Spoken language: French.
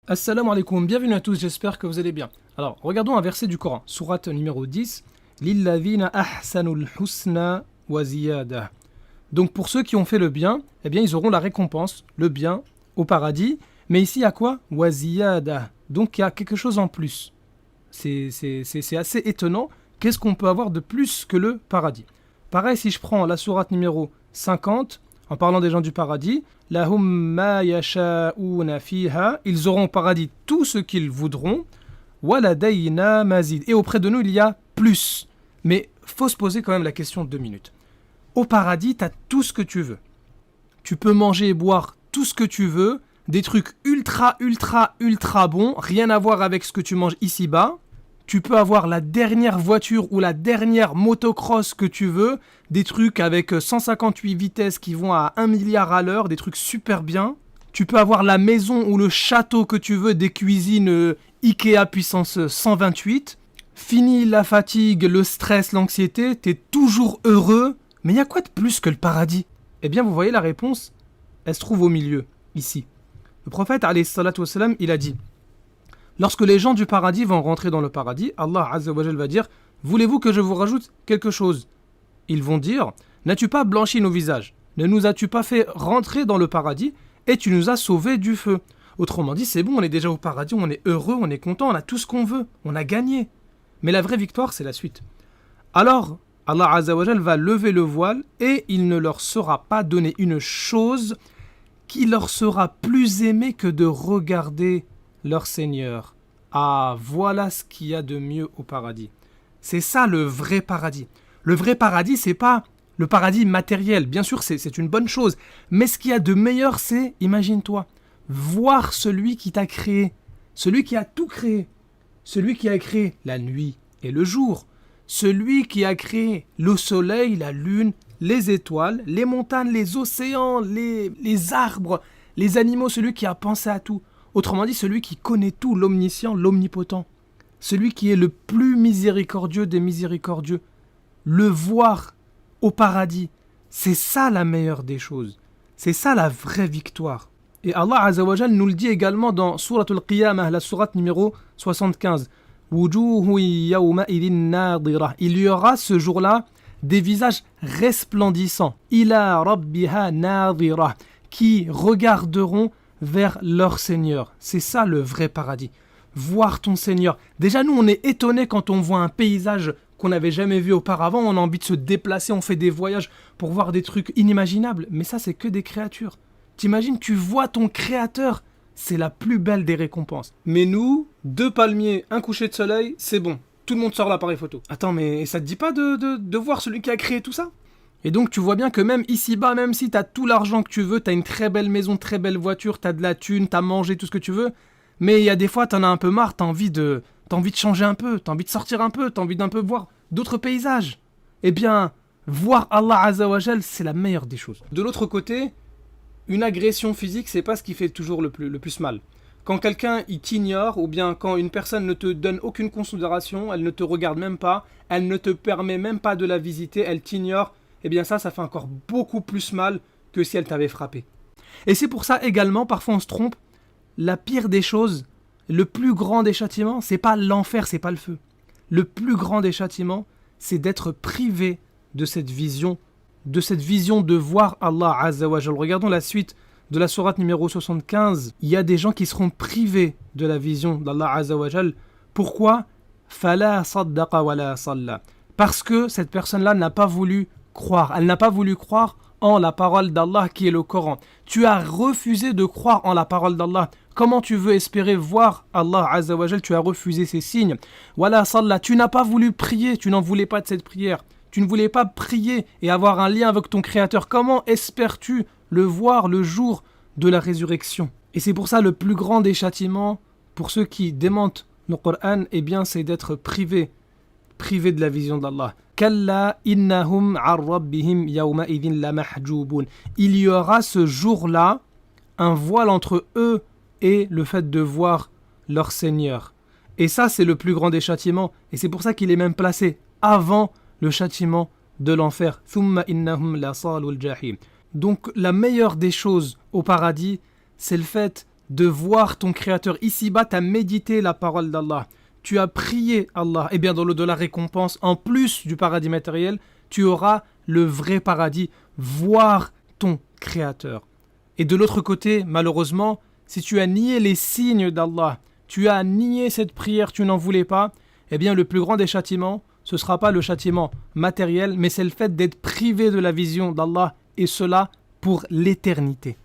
Assalamu alaikum, bienvenue à tous, j'espère que vous allez bien. Alors, regardons un verset du Coran, sourate numéro 10. Lilladhina ahsanul husna wa ziyada. Donc pour ceux qui ont fait le bien, eh bien ils auront la récompense, le bien, au paradis. Mais ici, il y a quoi? Wa ziyada. Donc il y a quelque chose en plus. C'est assez étonnant. Qu'est-ce qu'on peut avoir de plus que le paradis? Pareil, si je prends la sourate numéro 50, en parlant des gens du paradis, Lahum ma yasha'una fiha, ils auront au paradis tout ce qu'ils voudront, waladayna mazid. Et auprès de nous, il y a plus. Mais faut se poser quand même la question de 2 minutes. Au paradis, tu as tout ce que tu veux. Tu peux manger et boire tout ce que tu veux, des trucs ultra bons, rien à voir avec ce que tu manges ici-bas. Tu peux avoir la dernière voiture ou la dernière motocross que tu veux, des trucs avec 158 vitesses qui vont à 1 milliard à l'heure, des trucs super bien. Tu peux avoir la maison ou le château que tu veux, des cuisines Ikea puissance 128. Fini la fatigue, le stress, l'anxiété, t'es toujours heureux. Mais il y a quoi de plus que le paradis? Eh bien, vous voyez la réponse, elle se trouve au milieu, ici. Le prophète, alayhi salatu wassalam, il a dit: lorsque les gens du paradis vont rentrer dans le paradis, Allah Azza wa Jal va dire: voulez-vous que je vous rajoute quelque chose? Ils vont dire: n'as-tu pas blanchi nos visages? Ne nous as-tu pas fait rentrer dans le paradis et tu nous as sauvés du feu? Autrement dit, c'est bon, on est déjà au paradis, on est heureux, on est content, on a tout ce qu'on veut, on a gagné. Mais la vraie victoire, c'est la suite. Alors, Allah Azza wa Jal va lever le voile et il ne leur sera pas donné une chose qui leur sera plus aimée que de regarder leur Seigneur. Ah, voilà ce qu'il y a de mieux au paradis. C'est ça le vrai paradis. Le vrai paradis, c'est pas le paradis matériel. Bien sûr, c'est une bonne chose. Mais ce qu'il y a de meilleur, c'est, imagine-toi, voir celui qui t'a créé, celui qui a tout créé, celui qui a créé la nuit et le jour, celui qui a créé le soleil, la lune, les étoiles, les montagnes, les océans, les arbres, les animaux, celui qui a pensé à tout. Autrement dit, celui qui connaît tout, l'omniscient, l'omnipotent. Celui qui est le plus miséricordieux des miséricordieux. Le voir au paradis, c'est ça la meilleure des choses. C'est ça la vraie victoire. Et Allah Azza wa Jal nous le dit également dans Surat al-Qiyamah, la sourate numéro 75. Wujuhu yawma idin nadira. Il y aura ce jour-là des visages resplendissants. Ila rabbiha nadira. Qui regarderont vers leur Seigneur. C'est ça le vrai paradis. Voir ton Seigneur. Déjà, nous, on est étonnés quand on voit un paysage qu'on n'avait jamais vu auparavant. On a envie de se déplacer, on fait des voyages pour voir des trucs inimaginables. Mais ça, c'est que des créatures. T'imagines, tu vois ton Créateur. C'est la plus belle des récompenses. Mais nous, 2 palmiers, un coucher de soleil, c'est bon. Tout le monde sort l'appareil photo. Attends, mais ça te dit pas de voir celui qui a créé tout ça ? Et donc tu vois bien que même ici-bas, même si t'as tout l'argent que tu veux, t'as une très belle maison, très belle voiture, t'as de la thune, t'as mangé, tout ce que tu veux, mais il y a des fois t'en as un peu marre, t'as envie de changer un peu, t'as envie de sortir un peu, t'as envie d'un peu voir d'autres paysages. Eh bien, voir Allah Azza wa Jal, c'est la meilleure des choses. De l'autre côté, une agression physique, c'est pas ce qui fait toujours le plus mal. Quand quelqu'un il t'ignore, ou bien quand une personne ne te donne aucune considération, elle ne te regarde même pas, elle ne te permet même pas de la visiter, elle t'ignore, eh bien ça fait encore beaucoup plus mal que si elle t'avait frappé. Et c'est pour ça également, parfois on se trompe, la pire des choses, le plus grand des châtiments, c'est pas l'enfer, c'est pas le feu. Le plus grand des châtiments, c'est d'être privé de cette vision de voir Allah Azza wa Jal. Regardons la suite de la sourate numéro 75. Il y a des gens qui seront privés de la vision d'Allah Azza wa Jal. Pourquoi? Fala saddaqa wa la salla. Parce que cette personne-là n'a pas voulu croire. Elle n'a pas voulu croire en la parole d'Allah qui est le Coran. Tu as refusé de croire en la parole d'Allah. Comment tu veux espérer voir Allah Azza wa Jal? Tu as refusé ces signes. Wala salla. Tu n'as pas voulu prier. Tu n'en voulais pas de cette prière. Tu ne voulais pas prier et avoir un lien avec ton Créateur. Comment espères-tu le voir le jour de la résurrection? Et c'est pour ça le plus grand des châtiments pour ceux qui démentent le Coran, eh bien c'est d'être privé de la vision d'Allah. Kalla innahum ar rabbihim yawma idhin la mahjubun. Il y aura ce jour-là un voile entre eux et le fait de voir leur Seigneur. Et ça c'est le plus grand des châtiments. Et c'est pour ça qu'il est même placé avant le châtiment de l'enfer. Thumma innahum la salul jahim. Donc la meilleure des choses au paradis, c'est le fait de voir ton Créateur. Ici-bas, tu as médité la parole d'Allah. Tu as prié Allah. Et bien dans l'au-delà récompense, en plus du paradis matériel, tu auras le vrai paradis, voir ton Créateur. Et de l'autre côté, malheureusement, si tu as nié les signes d'Allah, tu as nié cette prière, tu n'en voulais pas, eh bien le plus grand des châtiments, ce ne sera pas le châtiment matériel, mais c'est le fait d'être privé de la vision d'Allah, et cela pour l'éternité.